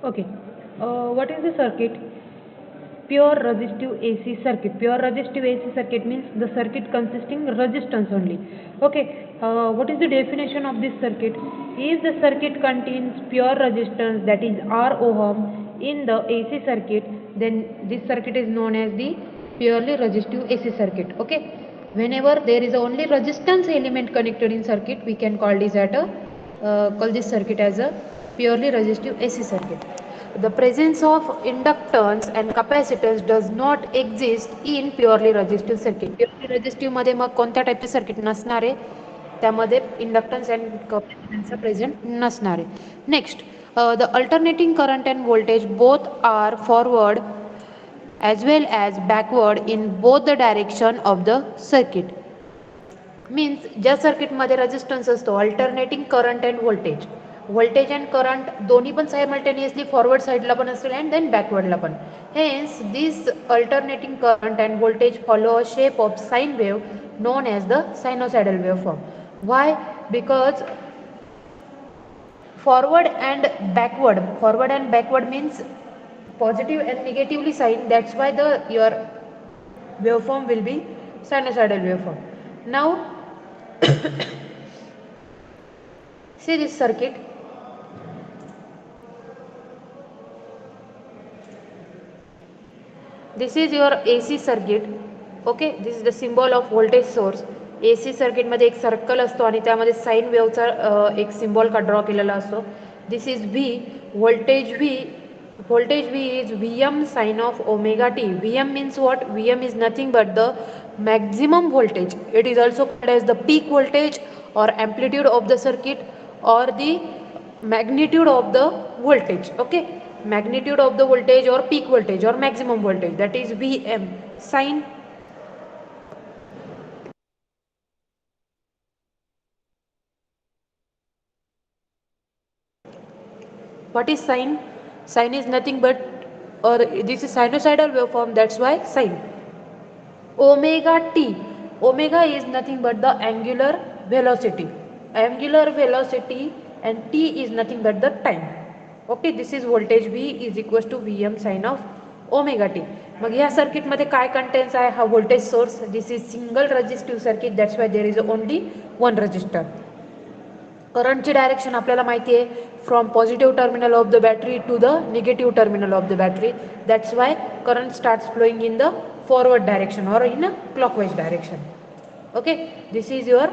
Okay. What is the circuit? Pure resistive AC circuit. Pure resistive AC circuit means the circuit consisting resistance only. Okay. What is the definition of this circuit? If the circuit contains pure resistance, that is R ohm, in the AC circuit, then this circuit is known as the purely resistive AC circuit. Okay. Whenever there is only resistance element connected in circuit, we can call this circuit as a purely resistive AC circuit. The presence of inductance and capacitance does not exist in purely resistive circuit. Purely resistive मध्ये मग कोणत्या टाईपचे circuit नसणार आहे, त्यामध्ये inductance and capacitance present नसणार आहे. Next, the alternating current and voltage both are forward as well as backward in both the direction of the circuit. Means ज्या सर्किटमध्ये रेजिस्टन्स असतो, alternating current and voltage and current दोन्ही पण simultaneously forward साईडला पण असेल अँड देन बॅकवर्डला पण. Hence this alternating current and voltage follow a shape of sine wave known as the sinusoidal waveform. Why? Because forward and backward means positive and negatively sign. That's why your waveform will be sinusoidal waveform. Now see this circuit. This is your AC circuit. Okay, this is the symbol of voltage source. AC circuit मध्ये एक circle असतो आणि त्यामध्ये sign वेव्हचा एक symbol का draw केलेला असतो. This is V. Voltage V is Vm sin of omega t. Vm means what? Vm is nothing but the maximum voltage. It is also called as the peak voltage or amplitude of the circuit or the magnitude of the voltage. Okay, magnitude of the voltage or peak voltage or maximum voltage, that is Vm. Sine, what is sine? Sine is nothing but, or this is sinusoidal waveform, that's why sine. Omega t, omega is nothing but the angular velocity, and t is nothing but the time. Okay, this is voltage V is equals to Vm sin of omega t. मग ह्या circuit मध्ये काय contains आहे? हा voltage source. This is single resistive circuit, that's why there is only one resistor. करंटची direction आपल्याला माहिती आहे, from positive terminal of the battery to the negative terminal of the battery. That's why current starts flowing in the forward direction or in a clockwise direction. Okay, this is your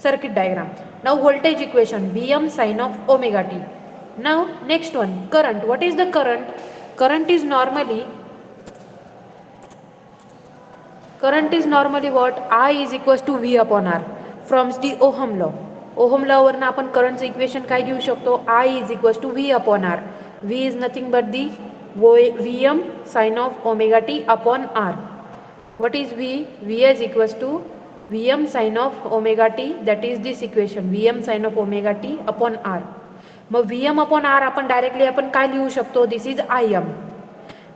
circuit diagram. Now voltage equation, Vm sin of omega t. Now next one, current. What is the current? Current is normally what? I is equals to V upon R from the Ohm law. Ohm law वरनं आपण करंटचं equation काय घेऊ शकतो? I is equals to V upon R. V is nothing but the Vm sin of omega t upon R. What is V? V is equals to Vm sin of omega t, that is this equation, Vm sin of omega t upon R. Mug Vm upon R आपण directly आपण काय लिहू शकतो? This is Im.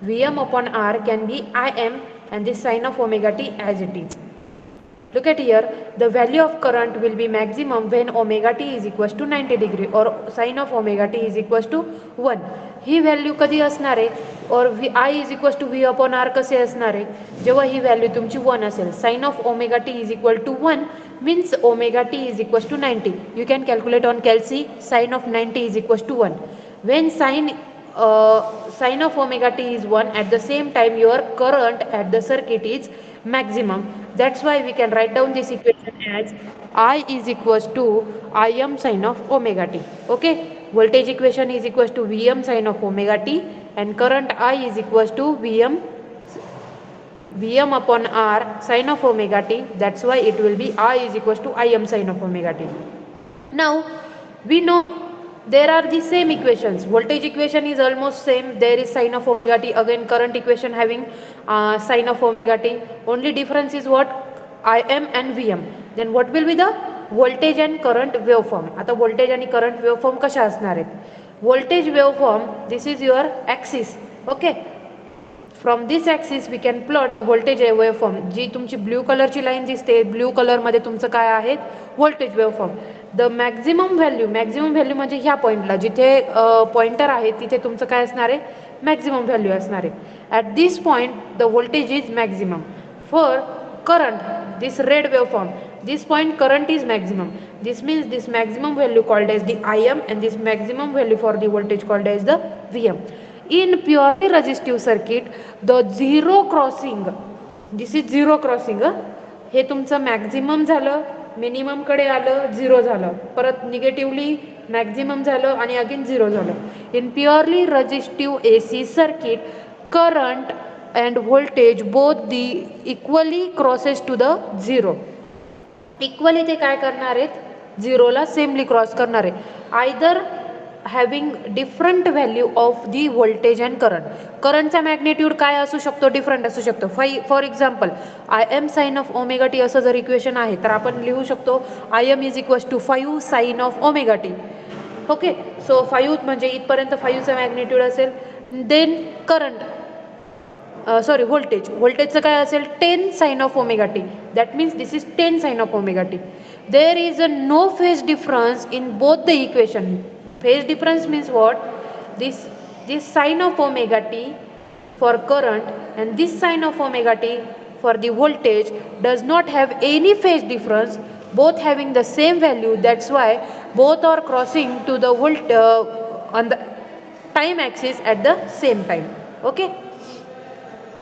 Vm upon R can be Im and this sin of omega t as it is. Look at here, the value of current will be maximum when omega t is equals to 90 degree or sin of omega t is equals to 1. He value कधी असणार आहे? और I is equals to V upon R कसे असणार आहे? जेव्हा ही value तुमची 1 असेल. sin of omega t is equal to 1 means omega t is equals to 90. You can calculate on calci. Sin of 90 is equals to 1. When sin of omega t is 1, at the same time your current at the circuit is maximum. That's why we can write down this equation as I is equals to Im sin of omega t. Okay, voltage equation is equals to Vm sin of omega t and current I is equals to Vm upon R sin of omega t. That's why it will be I is equals to Im sin of omega t. Now we know there are the same equations. Voltage equation is almost same. There is sin of omega t. Again current equation having sin of omega t. Only difference is what? Im and Vm. Then what will be the voltage and current waveform? आता voltage आणि current waveform कशा असणार आहेत? Voltage waveform, this is your axis. Okay, from this axis we can plot voltage waveform. जी तुमची blue कलरची line दिसते, blue colour मध्ये तुमचं काय आहे? Voltage waveform. The maximum value म्हणजे ह्या पॉईंटला जिथे पॉइंटर आहे तिथे तुमचं काय असणार आहे, मॅक्झिमम व्हॅल्यू असणार आहे. At this point the voltage is maximum. For current this red waveform, this point current is maximum. This means this maximum value called as the Im and this maximum value for the voltage called as the Vm. In purely resistive circuit, the zero crossing, this is zero crossing, हे तुमचं maximum झालं, minimum कडे आलं, zero झालं, परत negatively maximum झालं आणि again zero झालं. In purely resistive AC circuit, current and voltage both the equally crosses to the zero. Equally ते काय करणार आहेत, झिरोला सेमली क्रॉस करणार आहे. Either having different value of the voltage and current. करंटचा मॅग्नेट्यूड काय असू शकतो, डिफरंट असू शकतो. For example Im sine of omega T असं जर इक्वेशन आहे तर आपण लिहू शकतो Im is equals to 5 sine of omega T. Okay, so 5 म्हणजे इथपर्यंत 5चा मॅग्नेट्यूड असेल. देन करंट व्होल्टेजचं काय असेल, 10 sine of omega T. That means this is 10 sine of omega T. There is a no phase difference in both the equation. Phase difference means what, this sign of omega t for current and this sign of omega t for the voltage does not have any phase difference, both having the same value. That's why both are crossing to the on the time axis at the same time. Okay,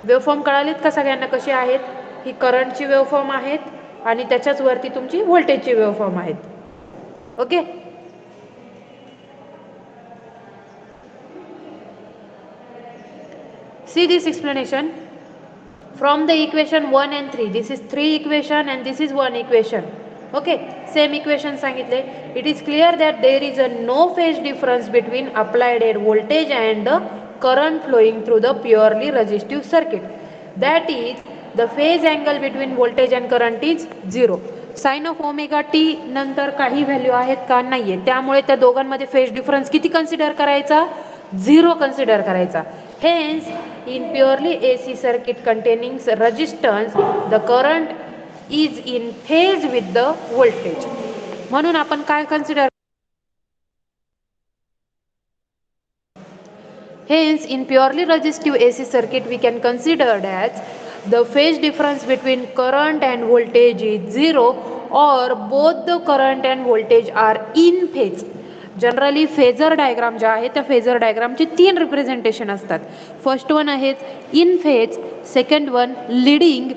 waveform कळालीत का सगळ्यांना कसे आहेत. ही करंटची waveform आहेत आणि त्याच्याच वरती तुमची व्होल्टेजची वेवफॉर्म आहेत. Okay, see this explanation from the equation 1 and 3. This is 3 equation and this is 1 equation. Okay, same equation सांगितले. It is clear that there is a no phase difference between applied voltage and the current flowing through the purely resistive circuit. That is, the phase angle between voltage and current is 0. Sine of omega T नंतर काही value आहेत का, नाहीये. त्यामुळे त्या दोघांमध्ये phase difference किती consider करायचा, 0 कन्सिडर करायचा. Hence, in purely AC circuit containing resistance, the current is in phase with the voltage. म्हणून आपण काय consider, hence in purely resistive AC circuit we can consider that the phase difference between current and voltage is 0 or both the current and voltage are in phase. Generally phasor diagram ज्या आहेत त्या phasor डायग्रामचे 3 representation असतात. First one आहे in phase, second one leading,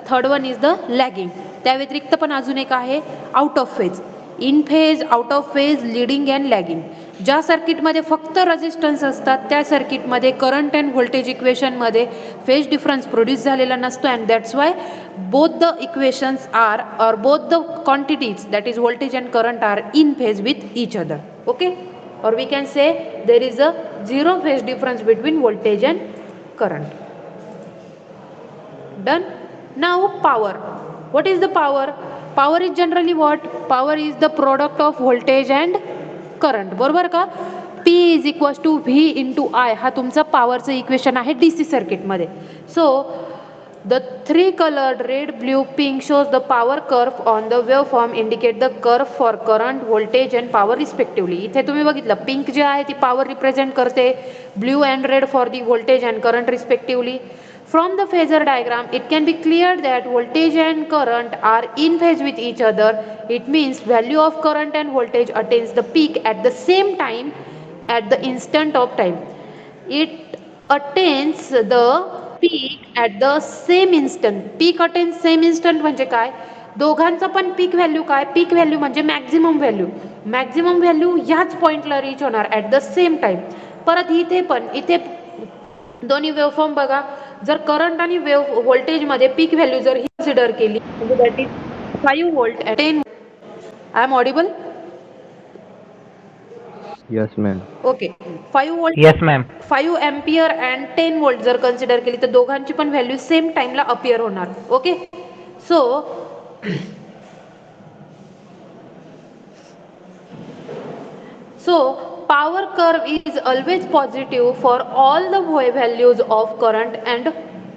third one is the lagging. त्या व्यतिरिक्त पण अजून एक आहे out of phase. In phase, out of phase, leading and lagging. ज्या सर्किटमध्ये फक्त रेजिस्टन्स असतात त्या सर्किटमध्ये करंट अँड व्होल्टेज इक्वेशनमध्ये फेज डिफरन्स प्रोड्यूस झालेला नसतो. And that's why both the equations are, or both the quantities, that is voltage and current, are in phase with each other. Okay, or we can say there is a 0 phase difference between voltage and current. Done. Now power. What is the power? Power is generally what? Power is the product of voltage and current. बरोबर का? P is equals to V into I. हा तुमचा पॉवरचं equation आहे DC सर्किटमध्ये. सो the 3 colored red, blue, pink shows the power curve on the waveform, indicate the curve for current, voltage and power respectively. इथे तुम्ही बघितलं pink जे आहे ती power represent करते, blue and red for the voltage and current respectively. From the phasor diagram, it can be clear that voltage and current are in phase with each other. It means value of current and voltage attains the peak at the same time at the instant of time. It attains the peak at the same instant. Peak attains same instant म्हणजे काय, दोघांचं पण peak value काय, peak value म्हणजे maximum value. Maximum value ह्याच पॉइंटला reach होणार at the same time. परत इथे पण इथे दोन्ही वेवफॉर्म बघा, जर करंट आणि व्होल्टेजमध्ये पीक व्हॅल्यू जर ही कन्सिडर केली म्हणजे that is 5 volt at 10. I am audible? Yes, ma'am. Okay, 5 volt, Yes, ma'am. 5 ampere and 10 volt जर कन्सिडर केली तर दोघांची पण व्हॅल्यू सेम टाइमला अपियर होणार. Okay, so power curve is always positive for all the values of current and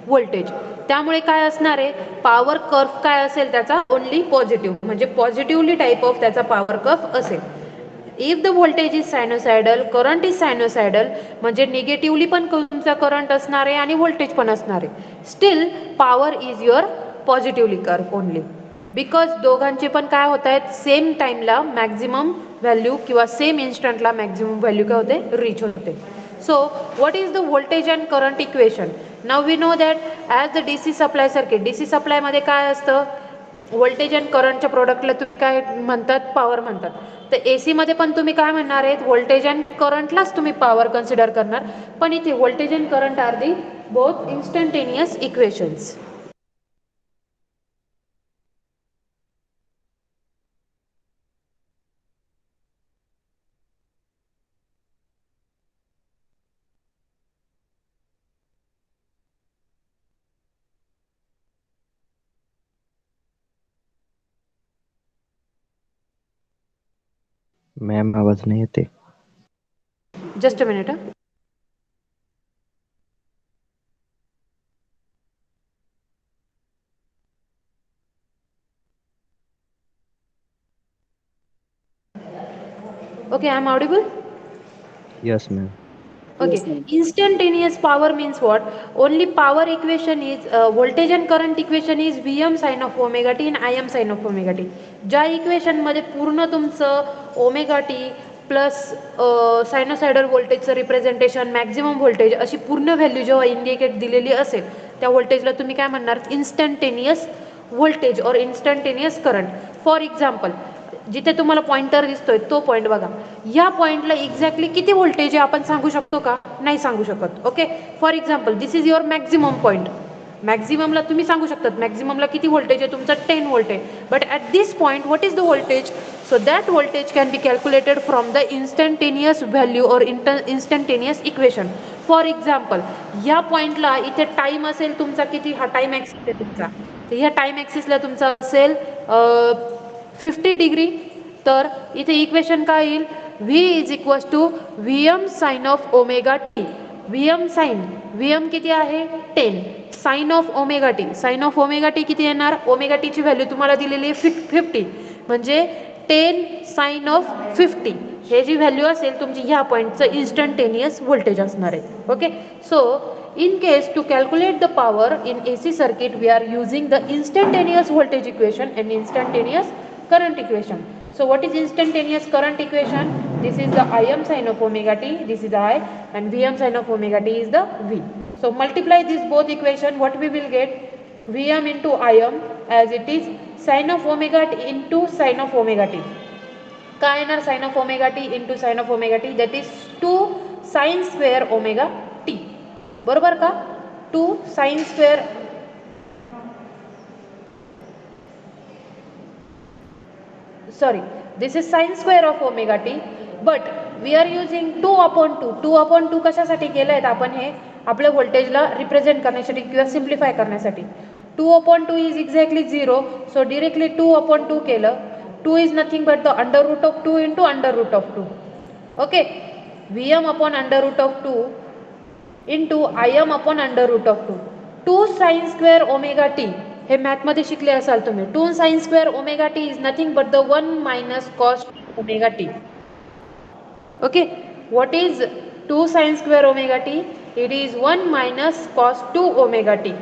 voltage. त्यामुळे काय असणार आहे, पॉवर कर्व काय असेल त्याचा ओनली पॉझिटिव्ह, म्हणजे पॉझिटिव्हली टाईप ऑफ त्याचा पॉवर कर्व असेल. If the voltage is sinusoidal, current is sinusoidal, म्हणजे निगेटिव्हली पण तुमचा करंट असणार आहे आणि व्होल्टेज पण असणार आहे. Still power is your positively curve only, because दोघांचे पण काय होत आहेत, सेम टाइमला मॅक्झिमम व्हॅल्यू किंवा सेम इन्स्टंटला मॅक्झिमम व्हॅल्यू काय होते, रीच होते. So what is the voltage and current equation? Now we know that as the DC supply circuit, DC सप्लायमध्ये काय असतं, व्होल्टेज अँड करंटच्या प्रोडक्टला तुम्ही काय म्हणतात, पॉवर म्हणतात. तर AC मध्ये पण तुम्ही काय म्हणणार आहेत, व्होल्टेज अँड करंटलाच तुम्ही पॉवर कन्सिडर करणार, पण इथे voltage and current are the both instantaneous equations. Ma'am आवाज नाही येते. Just a minute. Okay, I am audible? Yes, ma'am. Okay, instantaneous power means what? Only power equation is voltage and current equation is Vm sin of omega t and Im sin of omega t. ज्या equation मध्ये पूर्ण तुमचं omega T plus sinusoidal व्होल्टेजचं representation, maximum voltage अशी पूर्ण value जेव्हा indicate दिलेली असेल, त्या व्होल्टेजला तुम्ही काय म्हणणार, इन्स्टंटेनियस व्होल्टेज और इन्स्टंटेनियस करंट. फॉर एक्झाम्पल, जिथे तुम्हाला पॉइंटर दिसतोय तो पॉइंट बघा, या पॉइंटला एक्झॅक्टली किती व्होल्टेज आहे आपण सांगू शकतो का, नाही सांगू शकत. Okay, for example this is your maximum point, मॅक्झिममला तुम्ही सांगू शकतात मॅक्झिममला किती व्होल्टेज आहे, तुमचा 10 व्होल्ट आहे, but at this point what is the voltage, so that voltage can be calculated from the instantaneous value और इन्स्टंटेनियस इक्वेशन. फॉर एक्झाम्पल, या पॉइंटला इथे टाइम असेल तुमचा किती, हा टाइम ॲक्सिस आहे तुमचा, तर ह्या टाइम ॲक्सिसला तुमचा असेल 50 डिग्री, तर इथे इक्वेशन काय येईल, V is equals to V M sine of omega T. V M किती आहे 10, sine of omega T, sine of omega T किती येणार, ओमेगा टीची व्हॅल्यू तुम्हाला दिलेली आहे 50, म्हणजे 10 साइन ऑफ 50, हे जी व्हॅल्यू असेल तुमची ह्या पॉईंटचं इन्स्टंटेनियस व्होल्टेज असणार आहे. Okay, so in case to calculate the power in AC circuit we are using the instantaneous voltage equation and instantaneous current equation. So what is instantaneous current equation? This is the Im sin of omega t, this is the I, and Vm sin of omega t is the V. So multiply these both equation, what we will get, Vm into Im as it is sin of omega t into sin of omega t. काय येणार, sin of omega t into sin of omega t, that is 2 sin square omega t. बरोबर का, 2 sin square, sorry, this is sin square of omega t, but we are using 2 upon 2. 2 upon 2 कशासाठी केलं आहे आपण, हे आपल्या व्होल्टेजला represent करण्यासाठी किंवा सिम्प्लिफाय करण्यासाठी. 2 upon 2 is exactly 0, so directly 2 upon 2 केलं, 2 is nothing but the under root of 2 into under root of 2. Okay, Vm upon under root of 2 into Im upon under root of 2. 2 sin square omega t, हे मॅथमध्ये शिकले असाल तुम्ही, 2 sin square omega t is nothing but the 1 minus cos omega t. Okay, what is 2 sin square omega t? It is 1 minus cos 2 omega t.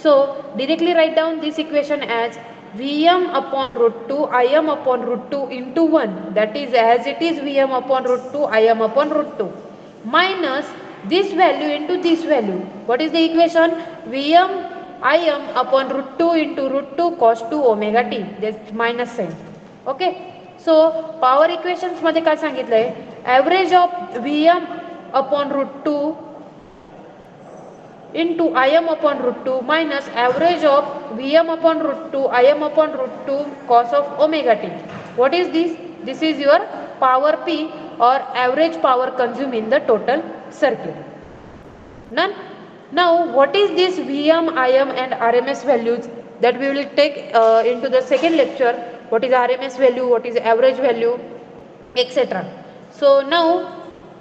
So directly write down this equation as Vm upon root 2 Im upon root 2 into 1, that is as it is Vm upon root 2 Im upon root 2, minus this value into this value. What is the equation? Vm Im upon root 2 into root 2 cos 2 omega t, that's minus sign. Okay, so power equations मध्ये काय सांगितलंय, average of Vm upon root 2 into Im upon root 2 minus average of Vm upon root 2 Im upon root 2 cos of omega t. What is this? This is your power P or average power consumed in the total circuit. None? Now what is this Vm, Im and RMS values that we will take into the second lecture? What is RMS value, what is average value, etc. So now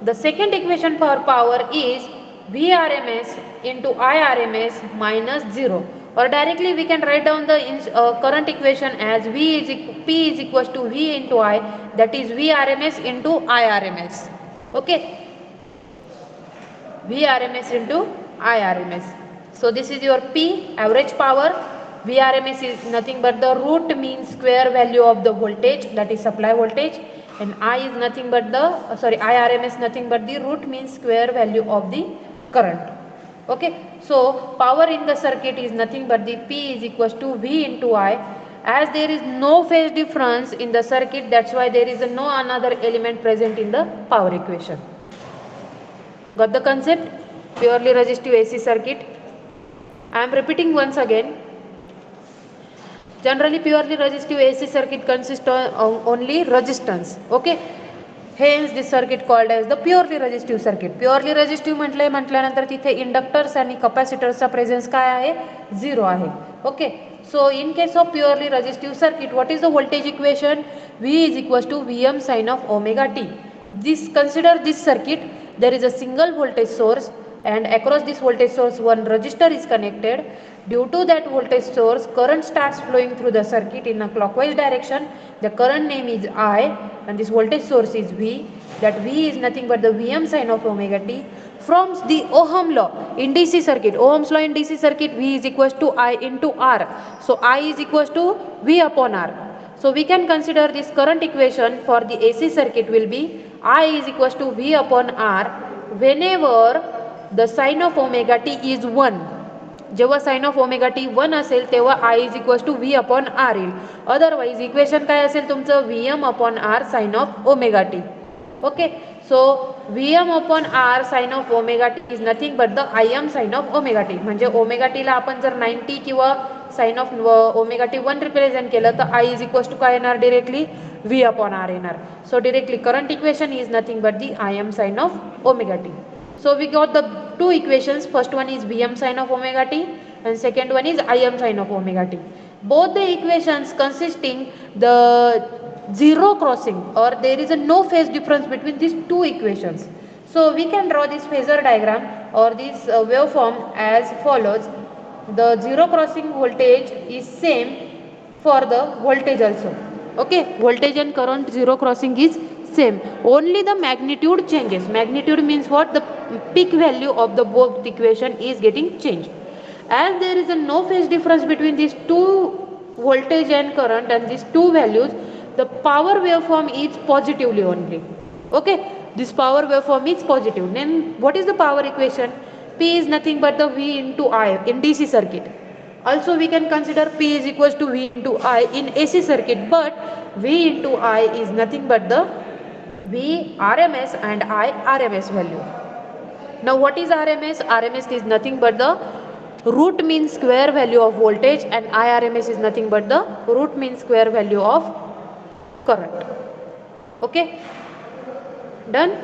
the second equation for power is Vrms into Irms minus 0. or directly we can write down the current equation as P is equals to V into I, that is Vrms into Irms. Okay, Vrms into Irms. So this is your P, average power. Vrms is nothing but the root mean square value of the voltage, that is supply voltage, and I is nothing but the Irms nothing but the root mean square value of the current. Okay, so power in the circuit is nothing but the P is equals to V into I. As there is no phase difference in the circuit, that's why there is no another element present in the power equation. Got the concept? Purely resistive AC circuit. I am repeating once again. Generally purely resistive AC circuit consists of only resistance. Okay. Hence this circuit called as the purely resistive circuit. Purely resistive म्हटल्यानंतर तिथे inductors आणि कॅपॅसिटर्सचा presence काय आहे? 0 आहे. Okay. So in case of purely resistive circuit, what is the voltage equation? V is equals to Vm sin of omega t. Consider this circuit. There is a single voltage source and across this voltage source one resistor is connected. Due to that voltage source, current starts flowing through the circuit in a clockwise direction. The current name is I and this voltage source is V. That V is nothing but the Vm sin of omega t. From the Ohm law in DC circuit, Ohm's law in DC circuit, V is equals to I into R. So I is equals to V upon R. So we can consider this current equation for the AC circuit will be I is equals to V upon R whenever the sin of omega t is 1. जेव्हा sign of omega T 1 असेल तेव्हा I is equals to V upon R येईल. Otherwise equation काय असेल तुमचं? V M upon R sine of omega T. Okay, so V M upon R sine of omega T is nothing but the I M sine of omega T. म्हणजे omega टीला आपण जर 90 किंवा sine of omega T 1 represent केलं तर आय is equals to काय येणार? Directly V upon R येणार. So directly current equation is nothing but the I M sine of omega T. So we got the two equations. First one is Vm sin of omega t and second one is Im sin of omega t. Both the equations consisting the zero crossing or there is a no phase difference between these two equations. So we can draw this phasor diagram or this waveform as follows. The zero crossing voltage is same for the voltage also. Okay, voltage and current zero crossing is same, only the magnitude changes. Magnitude means what? The peak value of the both equation is getting changed. As there is a no phase difference between these two voltage and current and these two values, the power waveform is positively only. Okay, this power waveform is positive. Then what is the power equation? P is nothing but the V into I in DC circuit. Also we can consider P is equals to V into I in AC circuit, but V into I is nothing but the V RMS and I RMS value. Now what is RMS? RMS is nothing but the root mean square value of voltage and IRMS is nothing but the root mean square value of current. Okay, done?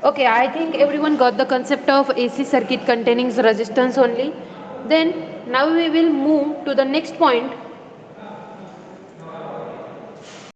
Okay, I think everyone got the concept of AC circuit containing resistance only. Then now we will move to the next point,